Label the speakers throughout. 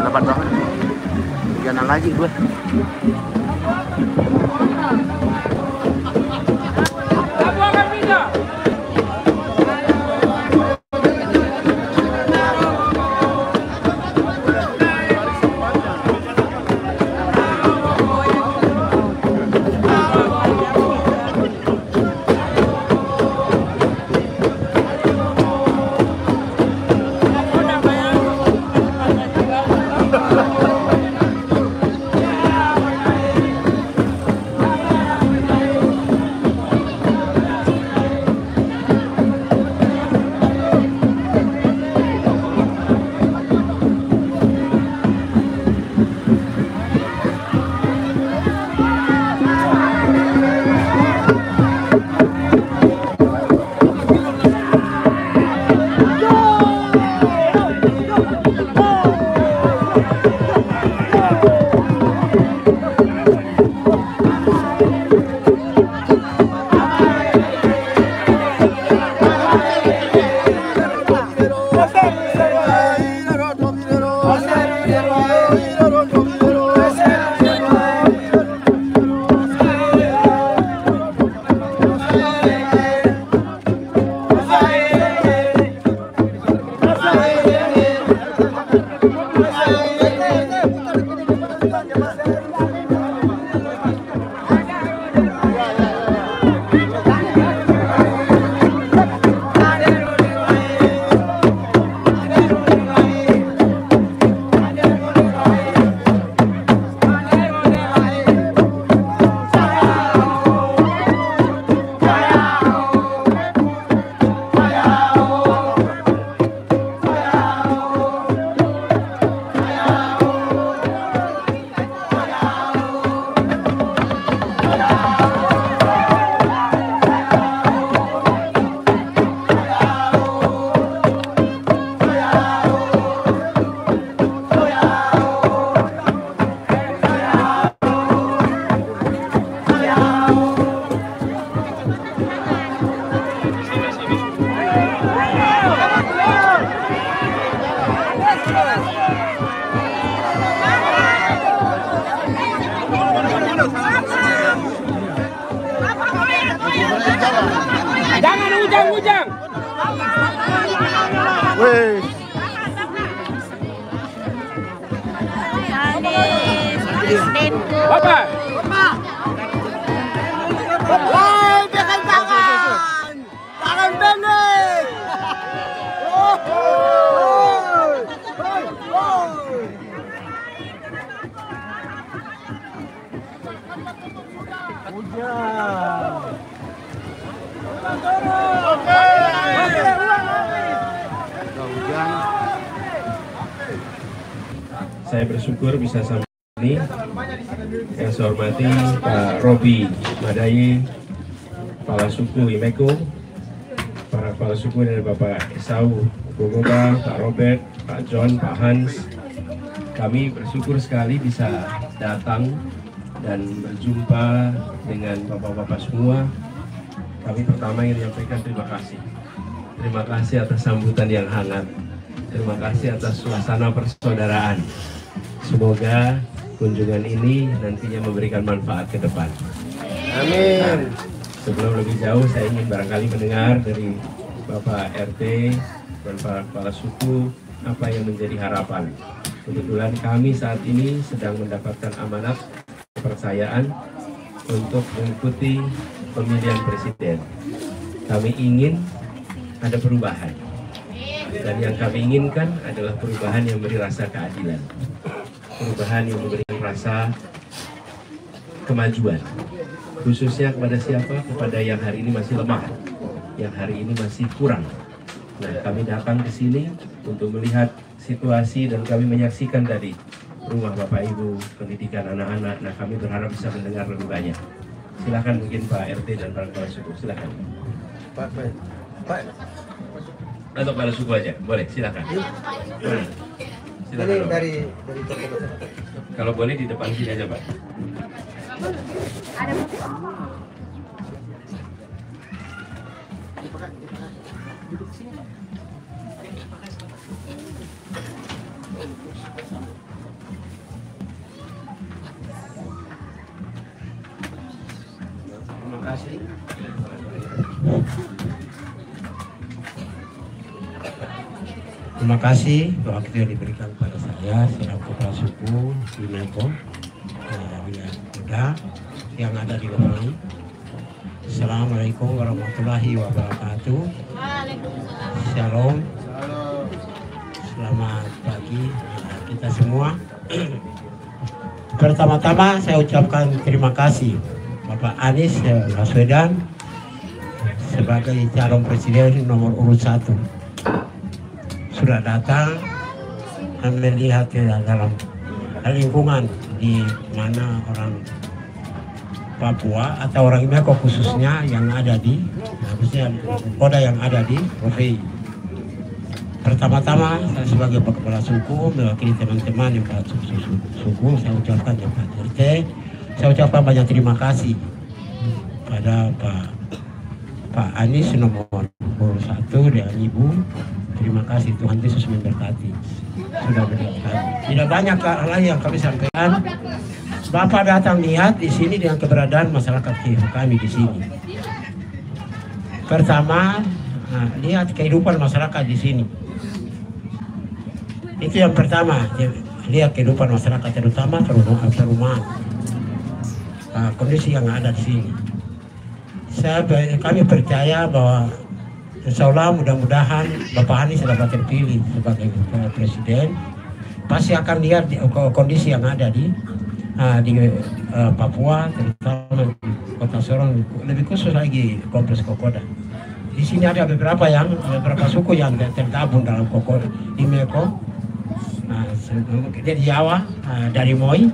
Speaker 1: dapat banget. Jalan lagi gue.
Speaker 2: Jangan ujang-ujang.
Speaker 1: Wih.
Speaker 2: Bapak.
Speaker 3: Woi, pegang tangan. Tangan pendek.
Speaker 4: Saya bersyukur bisa sampai ini. Yang saya hormati Pak Robi Madaye, Kepala Suku Imeko, para Kepala Suku dari Bapak Esau Gogoba, Pak Robert, Pak John, Pak Hans. Kami bersyukur sekali bisa datang dan berjumpa dengan bapak-bapak semua. Kami pertama ingin menyampaikan terima kasih. Terima kasih atas sambutan yang hangat. Terima kasih atas suasana persaudaraan. Semoga kunjungan ini nantinya memberikan manfaat ke depan.
Speaker 1: Amin.
Speaker 4: Nah, sebelum lebih jauh, saya ingin barangkali mendengar dari Bapak RT dan para kepala suku apa yang menjadi harapan. Kebetulan kami saat ini sedang mendapatkan amanat kepercayaan untuk mengikuti pemilihan presiden. Kami ingin ada perubahan. Dan yang kami inginkan adalah perubahan yang memberi rasa keadilan. Perubahan yang memberikan rasa kemajuan. Khususnya kepada siapa? Kepada yang hari ini masih lemah. Yang hari ini masih kurang. Nah, kami datang ke sini untuk melihat situasi dan kami menyaksikan tadi rumah Bapak Ibu, pendidikan anak-anak. Nah, kami berharap bisa mendengar lebih banyak. Silakan mungkin Pak RT dan para kepala suku, silakan.
Speaker 1: Pak.
Speaker 4: Atau kepala suku aja, boleh, silakan. Silakan.
Speaker 3: Ini dari toko.
Speaker 4: Kalau boleh di depan sini aja, Pak.
Speaker 2: Terima kasih waktu yang diberikan kepada saya selaku kepala suku di Meko wilayah Kuda yang ada di Lombok. Assalamualaikum warahmatullahi wabarakatuh. Shalom. Selamat pagi kita semua. Pertama-tama saya ucapkan terima kasih Bapak Anies Baswedan sebagai calon presiden nomor urut 1. Sudah datang dan melihat dalam lingkungan di mana orang Papua atau orang Meko khususnya yang ada di khususnya Koda yang ada di Rovei. Pertama-tama saya sebagai kepala suku mewakili teman-teman yang suku saya ucapkan yang Pak RT, saya ucapkan banyak terima kasih pada Pak Anies nomor 1 dan Ibu. Terima kasih, Tuhan Yesus memberkati. Sudah melihat. Tidak banyak hal yang kami sampaikan. Bapak datang lihat di sini dengan keberadaan masyarakat kami di sini. Pertama, lihat kehidupan masyarakat di sini. Itu yang pertama, lihat kehidupan masyarakat terutama perumahan. Kondisi yang ada di sini. Kami percaya bahwa insya Allah mudah-mudahan Bapak Anies dapat terpilih sebagai presiden, pasti akan lihat kondisi yang ada di Papua, terutama di Kota Sorong, lebih khusus lagi Kompleks Kokoda. Di sini ada beberapa suku yang tergabung dalam Kokoda di Meko, dari Jawa, dari Moi,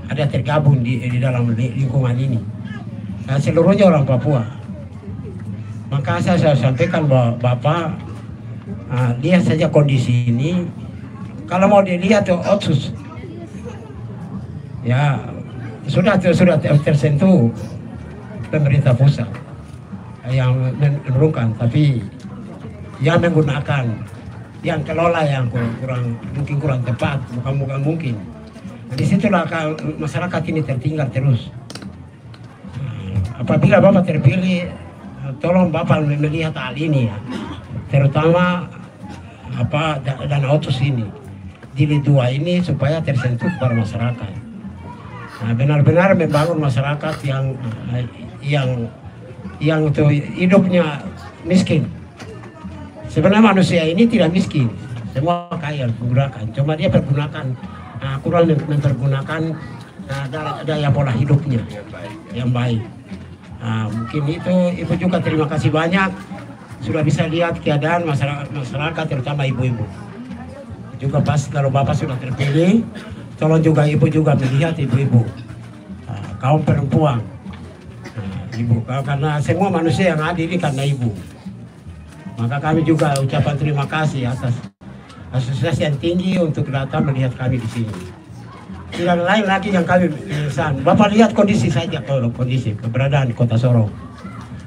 Speaker 2: ada tergabung di dalam lingkungan ini. Seluruhnya orang Papua. Maka saya sampaikan bahwa Bapak lihat saja kondisi ini. Kalau mau dilihat otsus, ya sudah tersentuh pemerintah pusat yang menurunkan, tapi yang menggunakan, yang kelola yang kurang tepat, bukan mungkin. Disitulah masyarakat ini tertinggal terus. Apabila Bapak terpilih, tolong Bapak melihat hal ini ya, terutama dana otsus ini, jilid 2 ini supaya tersentuh kepada masyarakat. Benar-benar membangun masyarakat yang itu hidupnya miskin. Sebenarnya manusia ini tidak miskin, semua kaya menggunakan, cuma dia kurang mempergunakan daya pola hidupnya yang baik. Mungkin itu Ibu juga terima kasih banyak sudah bisa lihat keadaan masyarakat terutama ibu-ibu. Juga pas kalau Bapak sudah terpilih, tolong juga Ibu juga melihat ibu-ibu, kaum perempuan, Ibu, karena semua manusia yang ada ini karena Ibu. Maka kami juga ucapan terima kasih atas asosiasi yang tinggi untuk datang melihat kami di sini. Tidak lain lagi yang kami pesan. Bapak lihat kondisi saja, kondisi keberadaan Kota Sorong.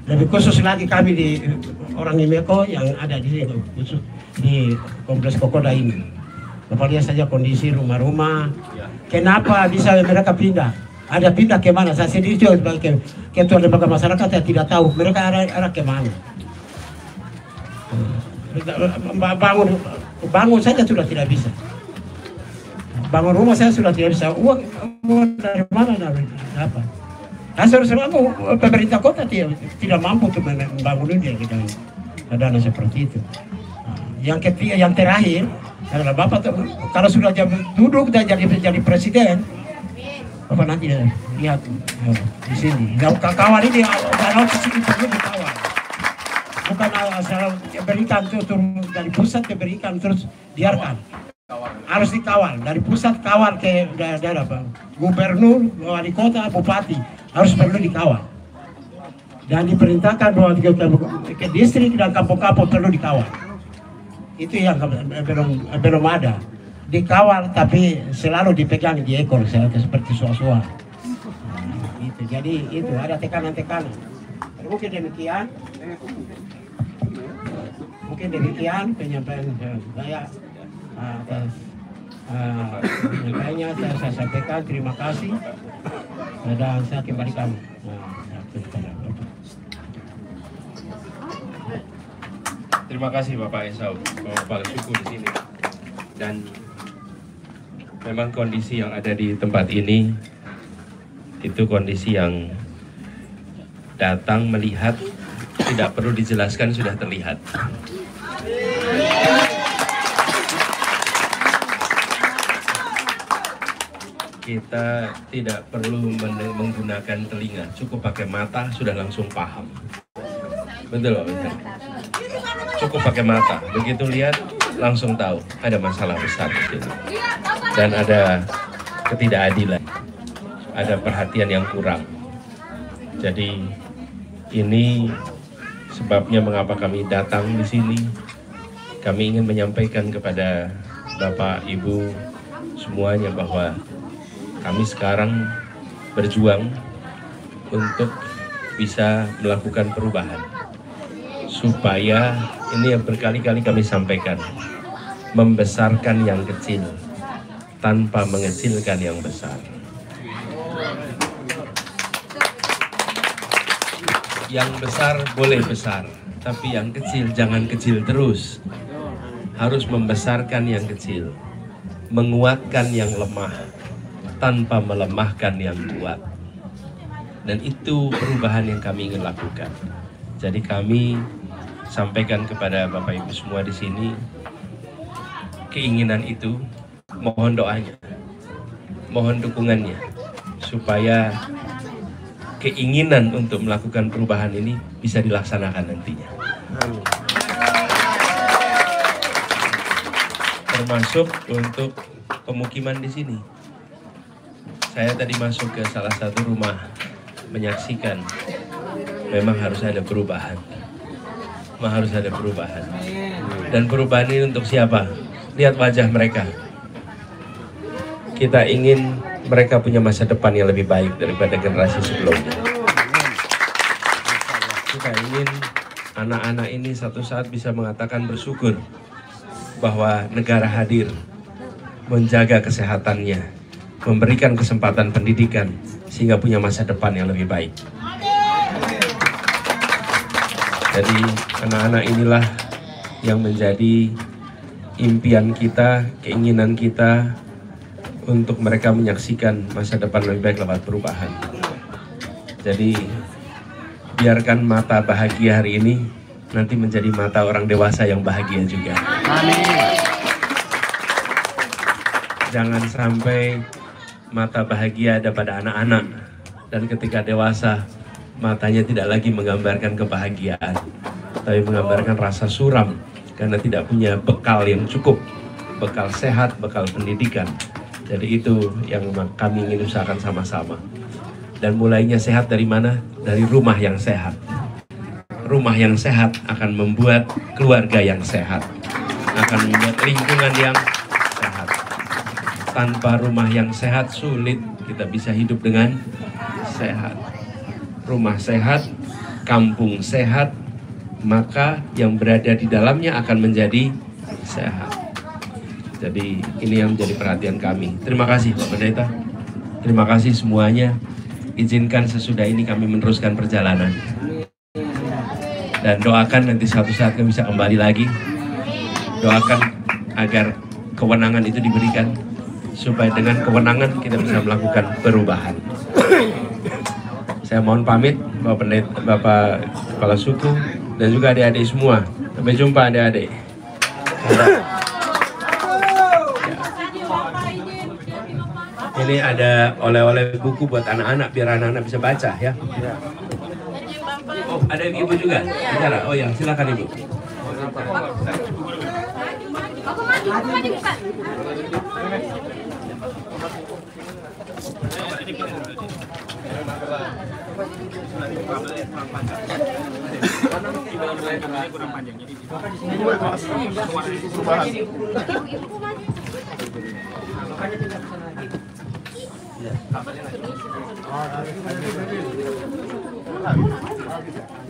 Speaker 2: Lebih khusus lagi kami di orang Meko yang ada di sini, khusus di Kompleks Kokoda ini. Bapak lihat saja kondisi rumah-rumah. Kenapa bisa mereka pindah? Ada pindah ke mana? Saya sendiri juga sebagai ketua lembaga masyarakat yang tidak tahu mereka arah ke mana. Bangun saja sudah tidak bisa. Bangun rumah saya sudah tidak bisa. Uang dari mana dapat? Seluruh pemerintah kota tidak mampu untuk membangun ini dana seperti itu. Yang ketiga, yang terakhir adalah Bapak kalau sudah duduk dan jadi presiden, Bapak nanti lihat di sini. Kawan ini kalau di sini perlu dikawal. Bukan asal berikan turun dari pusat diberikan terus biarkan. Harus dikawal dari pusat, kawal ke daerah gubernur, wali kota, bupati harus perlu dikawal dan diperintahkan bahwa ke distrik dan kampung-kampung perlu dikawal. Itu yang belum ada dikawal, tapi selalu dipegang di ekor seperti suah-suah. Jadi itu ada tekanan-tekanan. Mungkin demikian penyampaian saya atas penyampaiannya. Saya sampaikan terima kasih dan saya kembalikan kepada Bapak.
Speaker 4: Terima kasih Bapak Esau, Bapak Kepala Suku di sini. Dan memang kondisi yang ada di tempat ini itu kondisi yang datang melihat tidak perlu dijelaskan, sudah terlihat. Kita tidak perlu menggunakan telinga, cukup pakai mata sudah langsung paham. Betul Pak Betul. Cukup pakai mata, begitu lihat langsung tahu ada masalah besar di sini. Dan ada ketidakadilan, ada perhatian yang kurang. Jadi ini sebabnya mengapa kami datang di sini. Kami ingin menyampaikan kepada Bapak, Ibu semuanya bahwa kami sekarang berjuang untuk bisa melakukan perubahan. Supaya ini yang berkali-kali kami sampaikan, membesarkan yang kecil tanpa mengecilkan yang besar. Yang besar boleh besar, tapi yang kecil jangan kecil terus. Harus membesarkan yang kecil, menguatkan yang lemah, tanpa melemahkan yang kuat. Dan itu perubahan yang kami ingin lakukan. Jadi kami sampaikan kepada Bapak Ibu semua di sini, keinginan itu, mohon doanya, mohon dukungannya, supaya keinginan untuk melakukan perubahan ini bisa dilaksanakan nantinya. Termasuk untuk pemukiman di sini. Saya tadi masuk ke salah satu rumah, menyaksikan memang harus ada perubahan. Harus ada perubahan. Dan perubahan ini untuk siapa? Lihat wajah mereka. Kita ingin mereka punya masa depan yang lebih baik daripada generasi sebelumnya. Kita ingin anak-anak ini satu saat bisa mengatakan bersyukur bahwa negara hadir, menjaga kesehatannya, memberikan kesempatan pendidikan sehingga punya masa depan yang lebih baik. Jadi anak-anak inilah yang menjadi impian kita, keinginan kita untuk mereka menyaksikan masa depan lebih baik lewat perubahan. Jadi biarkan mata bahagia hari ini nanti menjadi mata orang dewasa yang bahagia juga.
Speaker 1: Amin.
Speaker 4: Jangan sampai mata bahagia ada pada anak-anak dan ketika dewasa matanya tidak lagi menggambarkan kebahagiaan, tapi menggambarkan rasa suram karena tidak punya bekal yang cukup, bekal sehat, bekal pendidikan. Jadi itu yang kami ingin usahakan sama-sama. Dan mulainya sehat dari mana? Dari rumah yang sehat. Rumah yang sehat akan membuat keluarga yang sehat, akan membuat lingkungan yang sehat. Tanpa rumah yang sehat sulit kita bisa hidup dengan sehat. Rumah sehat, kampung sehat, maka yang berada di dalamnya akan menjadi sehat. Jadi ini yang menjadi perhatian kami. Terima kasih Pak Pendeta. Terima kasih semuanya. Izinkan sesudah ini kami meneruskan perjalanan. Dan doakan nanti suatu saat kami bisa kembali lagi. Doakan agar kewenangan itu diberikan, supaya dengan kewenangan kita bisa melakukan perubahan. Saya mohon pamit Bapak Pendeta, Bapak Kepala Suku, dan juga adik-adik semua. Sampai jumpa adik-adik. Ini ada oleh-oleh buku buat anak-anak, biar anak-anak bisa baca ya. Oh, ada ibu juga bicara. Oh ya, silakan ibu.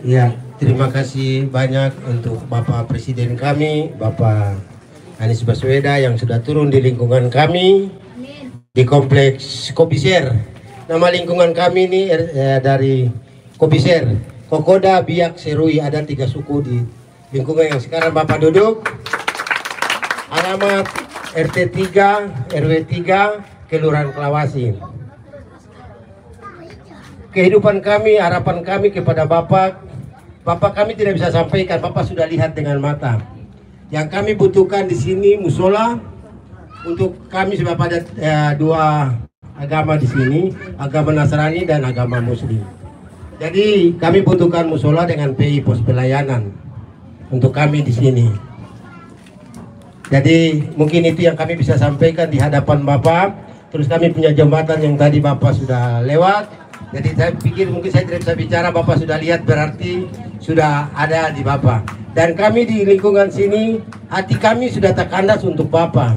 Speaker 2: Ya, terima kasih banyak untuk Bapak Presiden kami, Bapak Anies Baswedan yang sudah turun di lingkungan kami di Kompleks Kopiser. Nama lingkungan kami ini dari Kopiser, Kokoda, Biak, Serui, ada 3 suku di lingkungan yang sekarang Bapak duduk. Alamat RT 3, RW 3, Kelurahan Kelawasi. Kehidupan kami, harapan kami kepada Bapak kami tidak bisa sampaikan, Bapak sudah lihat dengan mata. Yang kami butuhkan di sini musola untuk kami sebab ada dua agama di sini, agama Nasrani dan agama Muslim. Jadi kami butuhkan musola dengan PI pos pelayanan untuk kami di sini. Jadi mungkin itu yang kami bisa sampaikan di hadapan Bapak. Terus kami punya jembatan yang tadi Bapak sudah lewat. Jadi saya pikir mungkin saya tidak bisa bicara, Bapak sudah lihat berarti sudah ada di Bapak. Dan kami di lingkungan sini, hati kami sudah terkandas untuk Bapak.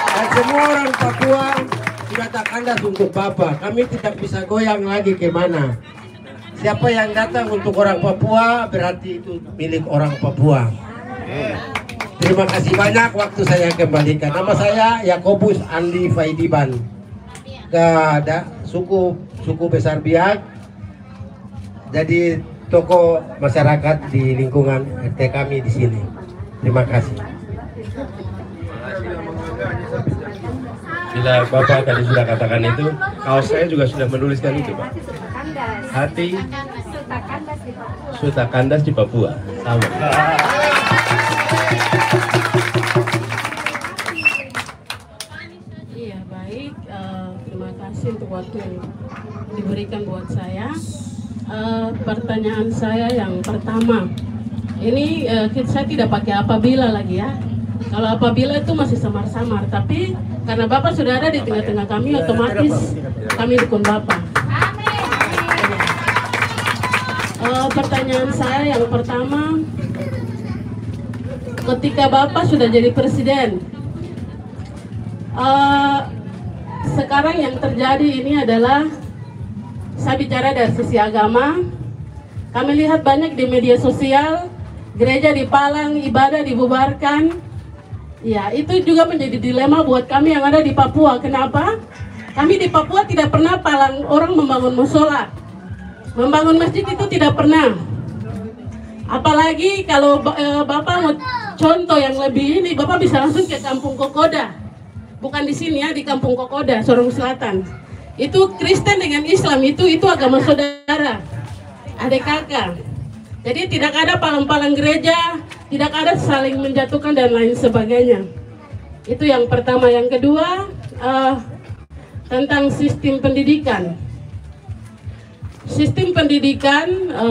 Speaker 2: Dan semua orang Papua sudah terkandas untuk Bapak. Kami tidak bisa goyang lagi kemana. Siapa yang datang untuk orang Papua berarti itu milik orang Papua. Terima kasih banyak, waktu saya kembalikan. Nama saya Yakobus Andi Faidiban. Suku besar Biak. Jadi tokoh masyarakat di lingkungan RT kami di sini. Terima kasih.
Speaker 4: Bila Bapak tadi sudah katakan itu, kaos saya juga sudah menuliskan itu, Pak. Hati Suta Kandas di Papua. Sama.
Speaker 5: Iya, baik. Terima kasih untuk waktu yang diberikan buat saya. Pertanyaan saya yang pertama, ini saya tidak pakai apabila lagi ya. Kalau apabila itu masih samar-samar, tapi karena Bapak sudah ada di tengah-tengah kami, otomatis kami dukung Bapak. Pertanyaan saya yang pertama, ketika Bapak sudah jadi presiden, sekarang yang terjadi ini adalah, saya bicara dari sisi agama, kami lihat banyak di media sosial, gereja dipalang, ibadah dibubarkan. Ya, itu juga menjadi dilema buat kami yang ada di Papua. Kenapa? Kami di Papua tidak pernah palang orang membangun musola. Membangun masjid itu tidak pernah. Apalagi kalau Bapak mau contoh yang lebih ini, Bapak bisa langsung ke Kampung Kokoda. Bukan di sini ya, di Kampung Kokoda, Sorong Selatan. Itu Kristen dengan Islam, itu agama saudara, adik kakak. Jadi tidak ada palang-palang gereja, tidak ada saling menjatuhkan dan lain sebagainya. Itu yang pertama. Yang kedua, tentang sistem pendidikan. Sistem pendidikan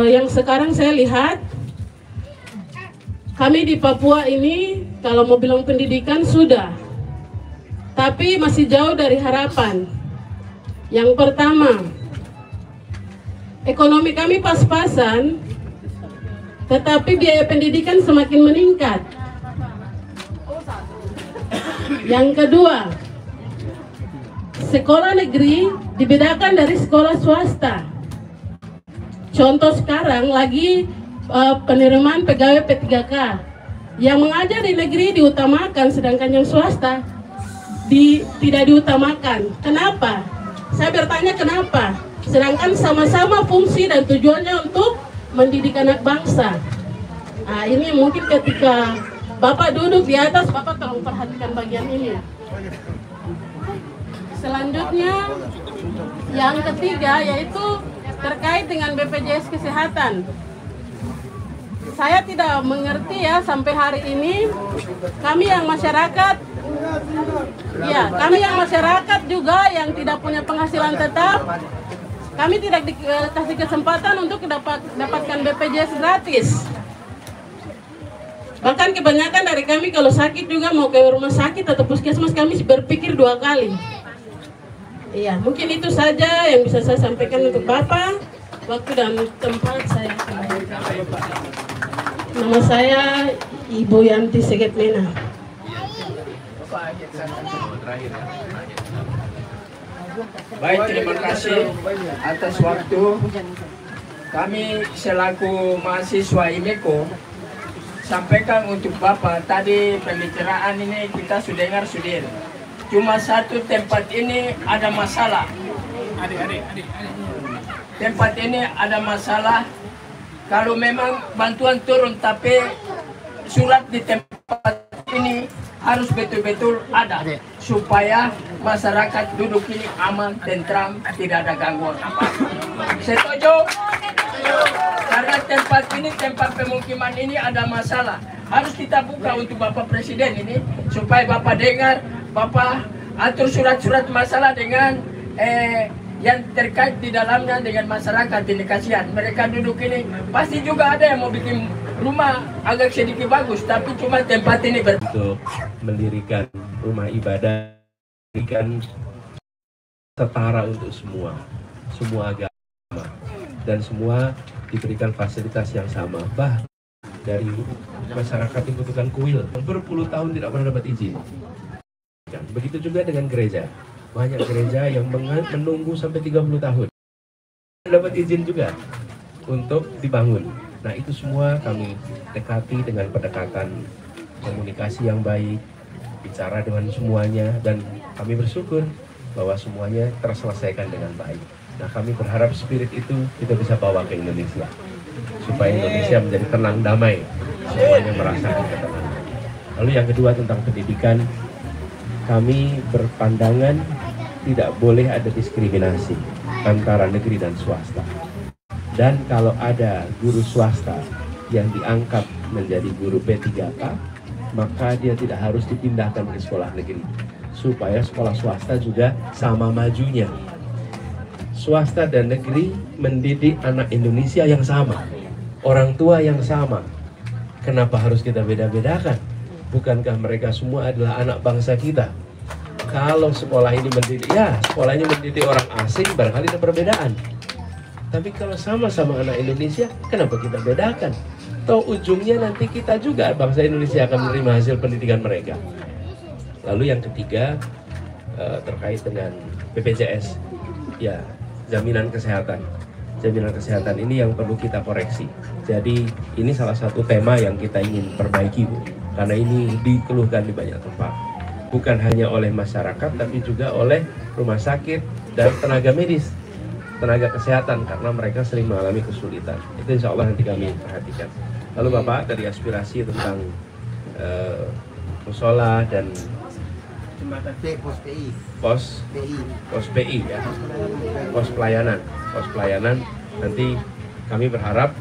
Speaker 5: yang sekarang saya lihat, kami di Papua ini kalau mau bilang pendidikan sudah, tapi masih jauh dari harapan. Yang pertama, ekonomi kami pas-pasan, tetapi biaya pendidikan semakin meningkat. Yang kedua, sekolah negeri dibedakan dari sekolah swasta. Contoh sekarang lagi penerimaan pegawai P3K. Yang mengajar di negeri diutamakan, sedangkan yang swasta tidak diutamakan. Kenapa? Saya bertanya kenapa? Sedangkan sama-sama fungsi dan tujuannya untuk mendidik anak bangsa. Nah, ini mungkin ketika Bapak duduk di atas, Bapak tolong perhatikan bagian ini. Selanjutnya, yang ketiga yaitu terkait dengan BPJS Kesehatan. Saya tidak mengerti ya sampai hari ini kami yang masyarakat juga yang tidak punya penghasilan tetap, kami tidak dikasih kesempatan untuk dapatkan BPJS gratis. Bahkan kebanyakan dari kami kalau sakit juga mau ke rumah sakit atau puskesmas, kami berpikir 2 kali. Iya, mungkin itu saja yang bisa saya sampaikan untuk Bapak. Waktu dan tempat saya kembalikan. Nama saya Ibu Yanti Segetmena.
Speaker 6: Baik, terima kasih atas waktu. Kami selaku mahasiswa IMEKO sampaikan untuk Bapak, tadi pembicaraan ini kita sudah dengar sudir. Cuma satu tempat ini ada masalah. Tempat ini ada masalah kalau memang bantuan turun, tapi surat di tempat ini harus betul-betul ada supaya masyarakat duduk ini aman, tentram, tidak ada gangguan apa. Setuju? Karena tempat ini, tempat pemukiman ini ada masalah. Harus kita buka untuk Bapak Presiden ini supaya Bapak dengar, Bapak atur surat-surat masalah dengan yang terkait di dalamnya dengan masyarakat. Ini kasihan mereka duduk ini, pasti juga ada yang mau bikin rumah agak sedikit bagus, tapi cuma tempat ini
Speaker 4: untuk mendirikan rumah ibadah, mendirikan setara untuk semua agama, dan semua diberikan fasilitas yang sama. Dari masyarakat yang membutuhkan kuil berpuluh tahun tidak pernah dapat izin. Begitu juga dengan gereja, banyak gereja yang menunggu sampai 30 tahun dapat izin juga untuk dibangun. Nah, itu semua kami dekati dengan pendekatan komunikasi yang baik, bicara dengan semuanya, dan kami bersyukur bahwa semuanya terselesaikan dengan baik. Nah, kami berharap spirit itu kita bisa bawa ke Indonesia, supaya Indonesia menjadi tenang, damai, semuanya merasakan ketenangan. Lalu yang kedua tentang pendidikan, kami berpandangan tidak boleh ada diskriminasi antara negeri dan swasta. Dan kalau ada guru swasta yang diangkat menjadi guru P3K, maka dia tidak harus dipindahkan ke sekolah negeri, supaya sekolah swasta juga sama majunya. Swasta dan negeri mendidik anak Indonesia yang sama, orang tua yang sama. Kenapa harus kita beda-bedakan? Bukankah mereka semua adalah anak bangsa kita? Kalau sekolah ini mendidik, ya sekolahnya mendidik orang asing, barangkali ada perbedaan. Tapi kalau sama-sama anak Indonesia, kenapa kita bedakan? Toh ujungnya nanti kita juga, bangsa Indonesia akan menerima hasil pendidikan mereka. Lalu yang ketiga, terkait dengan BPJS, ya jaminan kesehatan. Jaminan kesehatan ini yang perlu kita koreksi. Jadi ini salah satu tema yang kita ingin perbaiki, Bu. Karena ini dikeluhkan di banyak tempat. Bukan hanya oleh masyarakat, tapi juga oleh rumah sakit dan tenaga medis, tenaga kesehatan, karena mereka sering mengalami kesulitan. Itu insya Allah nanti kami perhatikan. Lalu Bapak, dari aspirasi tentang musola dan pos PI ya, pos pelayanan, nanti kami berharap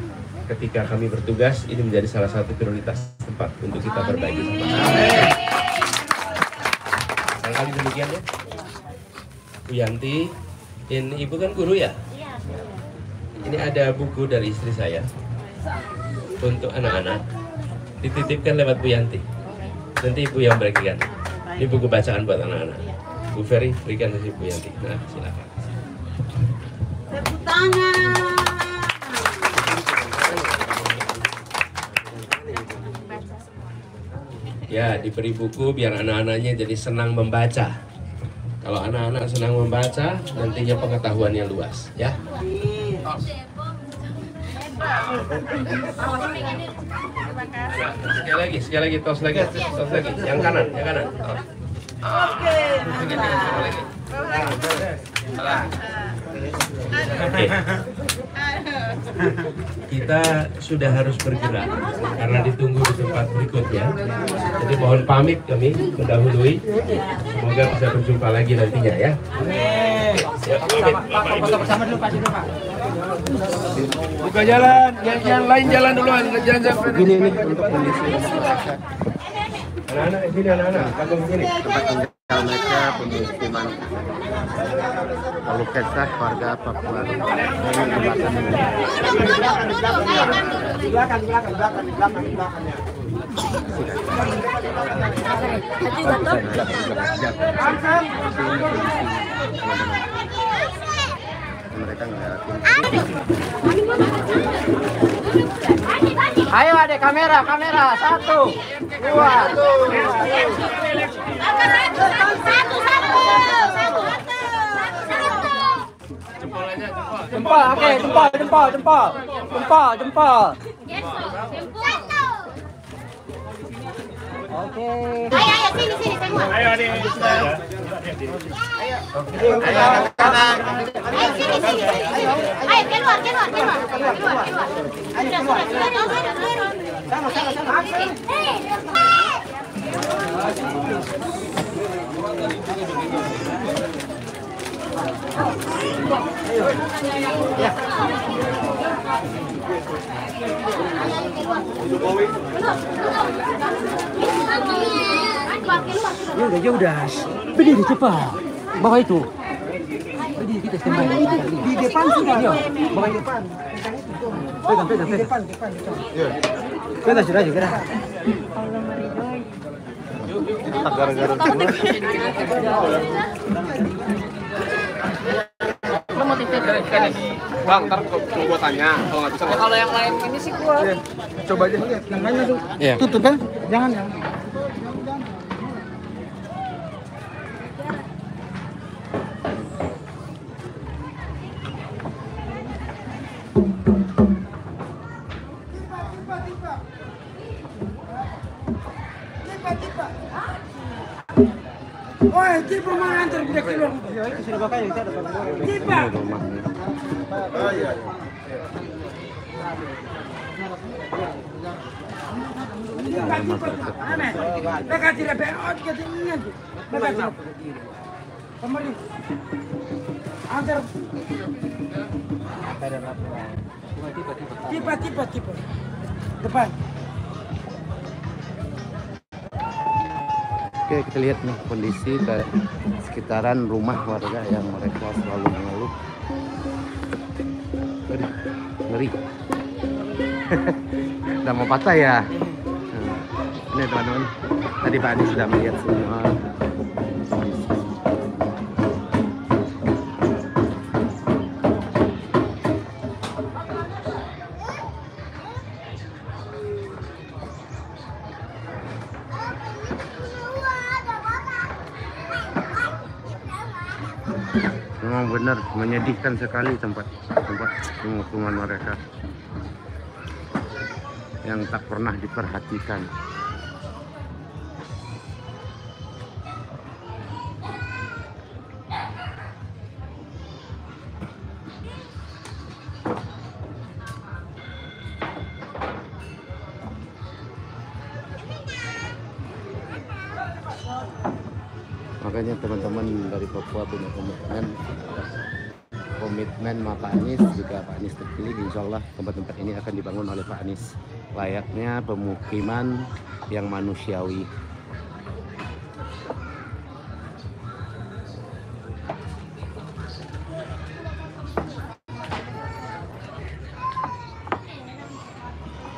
Speaker 4: ketika kami bertugas ini menjadi salah satu prioritas tempat untuk kita berbagi sama. Kali demikian ya, Bu Yanti, ini Ibu kan guru ya? Ini ada buku dari istri saya untuk anak-anak, dititipkan lewat Bu Yanti. Nanti Ibu yang bagikan. Ini buku bacaan buat anak-anak. Bu Ferry, berikan ke Bu Yanti. Nah, silakan.
Speaker 3: Tepuk tangan.
Speaker 4: Ya, diberi buku biar anak-anaknya jadi senang membaca. Kalau anak-anak senang membaca, nantinya pengetahuannya luas, ya. Sekali lagi, tos lagi, yang kanan, tos.
Speaker 3: Oke.
Speaker 4: Kita sudah harus bergerak karena ditunggu di tempat berikutnya. Jadi mohon pamit kami mendahului. Semoga bisa berjumpa lagi nantinya ya.
Speaker 6: Foto bersama dulu Pak.
Speaker 1: Buka jalan, yang lain jalan duluan, jangan sampai
Speaker 2: Begini nih untuk kondisi masyarakat.
Speaker 4: Anak-anak di sini, anak-anak, kampung sini.
Speaker 1: tempat tinggal mereka, pemukiman Palu Kesah, warga Papua. Ini
Speaker 3: Di belakang.
Speaker 1: mereka ngeliatin.
Speaker 3: Ayo adek, kamera. 1, 2. Jempol, oke, jempol. Oke.
Speaker 7: Ayo sini semua. Ayo
Speaker 3: Ayo
Speaker 7: sini. Ayo keluar. Ayo keluar. Sama.
Speaker 3: udah Judas. Berdiri cepat. Bawah itu. Berdiri kita standby. Di depan sudah. Bawah depan. Pegang. Di depan. Iya. Kita sudah juga.
Speaker 1: Gara-gara
Speaker 8: Bang, ntar gua tanya kalau nggak bisa.
Speaker 3: Kalau yang lain ini sih kuat.
Speaker 8: Coba aja lihat.
Speaker 3: Namanya tuh.
Speaker 1: Iya.
Speaker 3: Tutup kan? Jangan. Woi, tipe mengantar dia keluar. Ya, itu sudah bakal kita ada Tipe.
Speaker 1: ini rumahnya.
Speaker 8: Oh iya.
Speaker 3: Aneh. Mereka tidak beot ke tinggian tuh. Mereka kemarin antar tipe depan.
Speaker 1: Oke, kita lihat nih kondisi ke sekitaran rumah warga yang mereka selalu mengeluh. Aduh, ngeri. Udah mau patah ya. Nah, ini teman-teman, tadi Pak Anies sudah melihat semua kondisi. Memang benar menyedihkan sekali tempat pemukiman mereka yang tak pernah diperhatikan. Makanya teman-teman dari Papua punya komitmen sama Pak Anies. Jika Pak Anies terpilih, insya Allah tempat-tempat ini akan dibangun oleh Pak Anies layaknya pemukiman yang manusiawi.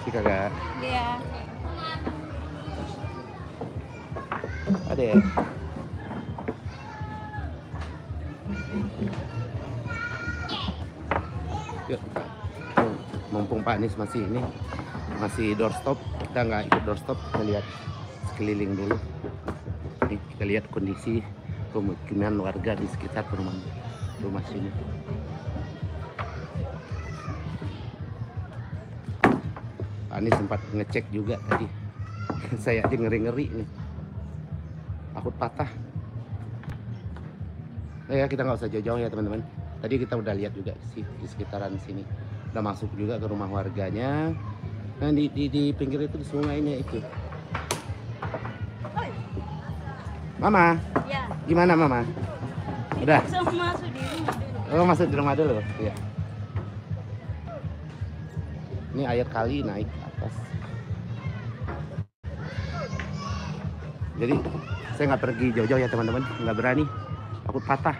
Speaker 1: Si kakak.
Speaker 7: Iya.
Speaker 1: Ada ya? Yuk, mumpung Pak Anies masih doorstop, kita nggak ikut doorstop, kita lihat sekeliling dulu. Nih, kita lihat kondisi pemukiman warga di sekitar rumah sini. Pak Anies sempat ngecek juga tadi. Saya aja ngeri-ngeri nih, takut patah. Ya, kita nggak usah jauh-jauh ya teman-teman. Tadi kita udah lihat juga sih di sekitaran sini. Udah masuk juga ke rumah warganya. Nah, di pinggir itu, di sungainya itu. Mama,
Speaker 7: Ya.
Speaker 1: gimana Mama? Udah?
Speaker 7: Masuk di rumah.
Speaker 1: Oh, masuk di rumah dulu? Iya. Ini air kali naik ke atas. Jadi, saya nggak pergi jauh-jauh ya teman-teman. Nggak berani. Takut patah.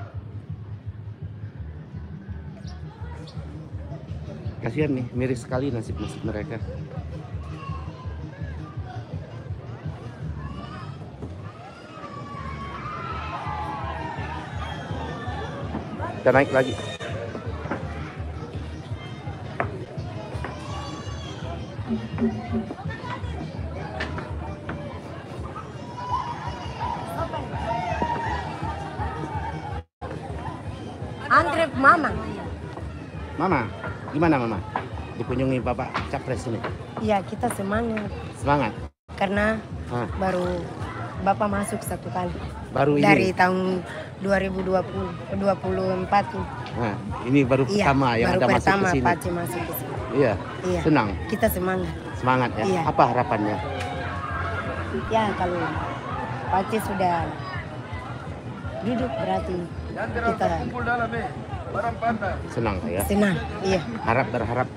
Speaker 1: Kasihan nih, miris sekali nasib mereka. Kita naik lagi.
Speaker 7: Andre Mama.
Speaker 1: Mama, gimana Mama? Dikunjungi Bapak Capres ini?
Speaker 7: Iya, kita semangat.
Speaker 1: Semangat.
Speaker 7: Karena baru Bapak masuk 1 kali.
Speaker 1: Baru ini.
Speaker 7: Dari tahun 2024 tuh.
Speaker 1: Nah, ini baru pertama yang
Speaker 7: baru
Speaker 1: ada masuk
Speaker 7: pertama
Speaker 1: ke sini.
Speaker 7: Pace masuk ke sini.
Speaker 1: Iya.
Speaker 7: Iya.
Speaker 1: Senang.
Speaker 7: Kita semangat.
Speaker 1: Semangat ya.
Speaker 7: Iya.
Speaker 1: Apa harapannya?
Speaker 7: Ya kalau Pace sudah duduk berarti kita
Speaker 1: Senang ya.
Speaker 7: senang. Iya.
Speaker 1: Berharap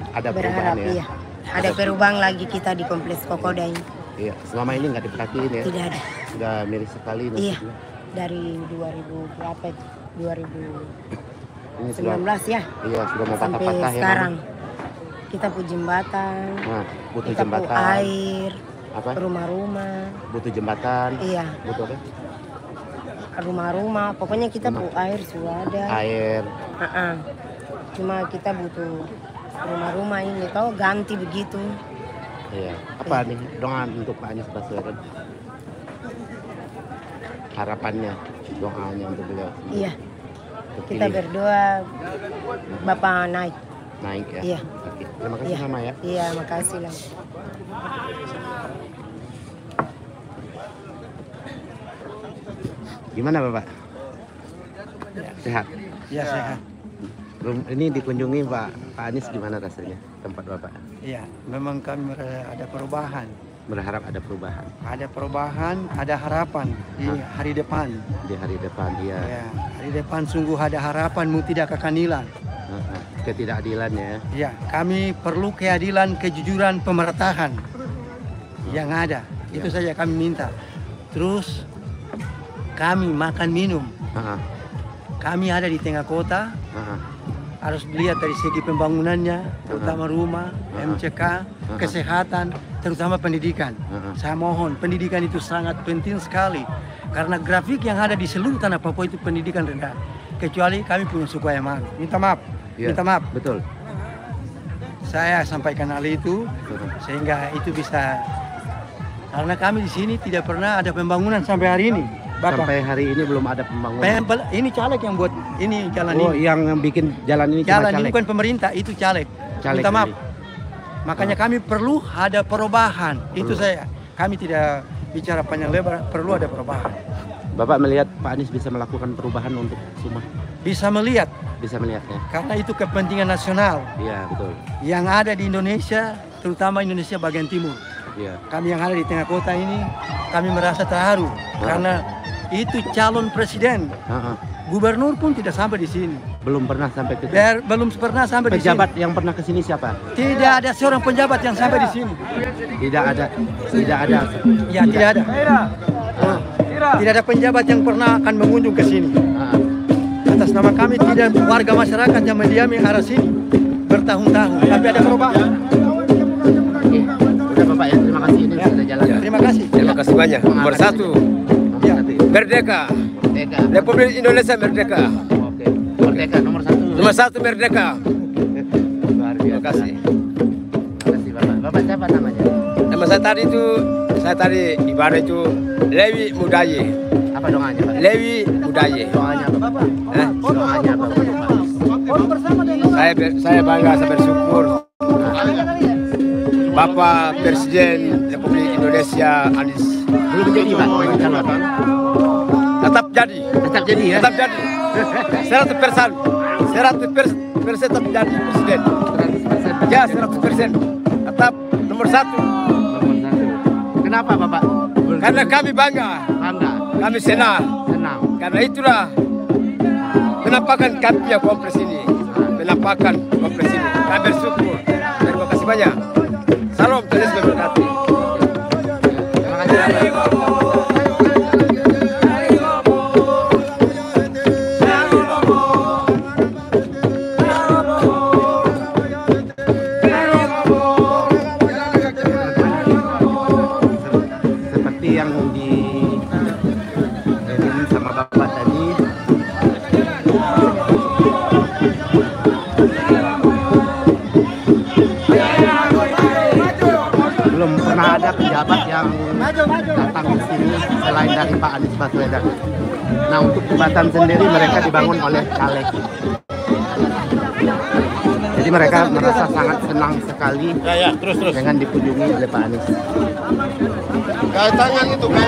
Speaker 1: ada
Speaker 7: Berharap
Speaker 1: perubahan ya.
Speaker 7: iya. Ada perubahan lagi kita di kompleks Kokoda ini.
Speaker 1: Iya. Selama ini nggak diperhatiin ya.
Speaker 7: Tidak ada.
Speaker 1: Sudah miris sekali
Speaker 7: Iya.
Speaker 1: nasibnya.
Speaker 7: Dari 2000 berapa itu? 2019
Speaker 1: Ini sudah,
Speaker 7: ya.
Speaker 1: iya sudah mau
Speaker 7: Sampai
Speaker 1: patah-patah ya.
Speaker 7: sekarang. Kita pun jembatan.
Speaker 1: Nah, butuh
Speaker 7: Kita pun
Speaker 1: jembatan.
Speaker 7: air,
Speaker 1: Apa?
Speaker 7: rumah-rumah.
Speaker 1: Butuh jembatan.
Speaker 7: Iya,
Speaker 1: Butuh apa?
Speaker 7: rumah-rumah. Pokoknya kita pun air sudah ada.
Speaker 1: Air.
Speaker 7: Cuma kita butuh rumah-rumah ini tahu ganti begitu.
Speaker 1: Iya. Apa nih doa untuk Pak Anies Baswedan? Harapannya, doanya untuk beliau.
Speaker 7: Iya.
Speaker 1: Terpilih.
Speaker 7: Kita berdoa Bapak naik.
Speaker 1: Naik ya.
Speaker 7: Iya.
Speaker 1: Oke. Terima kasih
Speaker 7: Iya.
Speaker 1: Mama ya.
Speaker 7: Iya, makasih lah.
Speaker 1: Gimana Bapak? Sehat.
Speaker 9: Ya sehat.
Speaker 1: Ini dikunjungi Pak Anies, gimana rasanya tempat Bapak?
Speaker 9: Iya, memang kami merasa ada perubahan.
Speaker 1: Berharap ada perubahan
Speaker 9: Ada perubahan, ada harapan di hari depan.
Speaker 1: di hari depan. Iya.
Speaker 9: Ya, hari depan sungguh ada harapan, tidak akan hilang.
Speaker 1: Ketidakadilannya ya.
Speaker 9: Ya, kami perlu keadilan, kejujuran, pemerintahan yang ada. Itu saja kami minta. Terus kami makan minum. Kami ada di tengah kota. Harus dilihat dari segi pembangunannya, terutama rumah, MCK, kesehatan, terutama pendidikan. Saya mohon, pendidikan itu sangat penting sekali. Karena grafik yang ada di seluruh tanah Papua itu pendidikan rendah. Kecuali kami punya suku yang maaf. Minta maaf.
Speaker 1: Ya,
Speaker 9: Minta maaf.
Speaker 1: betul.
Speaker 9: Saya sampaikan hal itu sehingga itu bisa, karena kami di sini tidak pernah ada pembangunan sampai hari ini. Bapak.
Speaker 1: Sampai hari ini belum ada pembangunan.
Speaker 9: Ini caleg yang buat ini jalan
Speaker 1: Oh,
Speaker 9: ini.
Speaker 1: yang bikin jalan ini
Speaker 9: Jalan
Speaker 1: cuma
Speaker 9: ini
Speaker 1: caleg.
Speaker 9: bukan pemerintah, itu caleg.
Speaker 1: Caleg
Speaker 9: Minta maaf.
Speaker 1: ini.
Speaker 9: Makanya kami perlu ada perubahan. Itu saya. Kami tidak bicara panjang lebar, perlu ada perubahan.
Speaker 1: Bapak melihat Pak Anies bisa melakukan perubahan untuk Sumah?
Speaker 9: Bisa melihat,
Speaker 1: Bisa melihatnya.
Speaker 9: karena itu kepentingan nasional
Speaker 1: Iya, betul.
Speaker 9: yang ada di Indonesia, terutama Indonesia bagian timur.
Speaker 1: Iya.
Speaker 9: Kami yang ada di tengah kota ini, kami merasa terharu karena itu calon presiden. Gubernur pun tidak sampai di sini.
Speaker 1: Belum pernah sampai ke
Speaker 9: Belum pernah sampai
Speaker 1: pejabat
Speaker 9: di sini.
Speaker 1: yang pernah ke sini siapa?
Speaker 9: Tidak ada seorang penjabat yang sampai di sini.
Speaker 1: Tidak ada. Tidak ada.
Speaker 9: Ya, tidak ada. Tidak ada penjabat yang pernah akan mengunjung ke sini. Atas nama kami tidak warga masyarakat yang mendiami arah sini bertahun-tahun. Tapi ada perubahan.
Speaker 1: Oke. Udah Bapak ya, terima kasih ini sudah jalan.
Speaker 9: Terima kasih.
Speaker 10: Terima kasih banyak. Nomor satu,
Speaker 1: Ya.
Speaker 10: merdeka.
Speaker 1: Merdeka.
Speaker 10: Republik Indonesia merdeka.
Speaker 1: Oke. Merdeka nomor 1.
Speaker 10: Nomor satu merdeka.
Speaker 1: Luar biasa.
Speaker 10: Terima kasih.
Speaker 1: Terima kasih Bapak. Bapak siapa namanya?
Speaker 10: Nama saya tadi ibadah itu Lewi Mudaye.
Speaker 1: Apa doanya Pak?
Speaker 10: Lewi Mudaye.
Speaker 1: Doanya apa Bapak? Doanya apa Bapak?
Speaker 10: Saya bangga, saya bersyukur. Bapak Presiden Republik Indonesia Anies
Speaker 1: Belum jadi Pak. Calon.
Speaker 10: tetap jadi.
Speaker 1: Tetap jadi ya.
Speaker 10: Tetap jadi. 100%. 100% tetap jadi presiden.
Speaker 1: 100%.
Speaker 10: Ya, 100%. Tetap nomor satu.
Speaker 1: Nomor 1. Kenapa Bapak?
Speaker 10: Karena kami bangga,
Speaker 1: Bangga.
Speaker 10: kami senang.
Speaker 1: Senang.
Speaker 10: Karena itulah penampakan kami punya kompres ini. Penampakan kompres ini. Kami bersyukur. Terima kasih banyak. Salam, Tuhan Yesus memberkati.
Speaker 1: Terima kasih Bapak. Seperti yang diinin sama Bapak tadi, belum pernah ada pejabat yang datang ke sini selain dari Pak Anies Baswedan. Nah, untuk jembatan sendiri mereka dibangun oleh caleg. Jadi mereka merasa sangat senang sekali dengan dikunjungi oleh Pak Anies. Kayak tangan itu kan.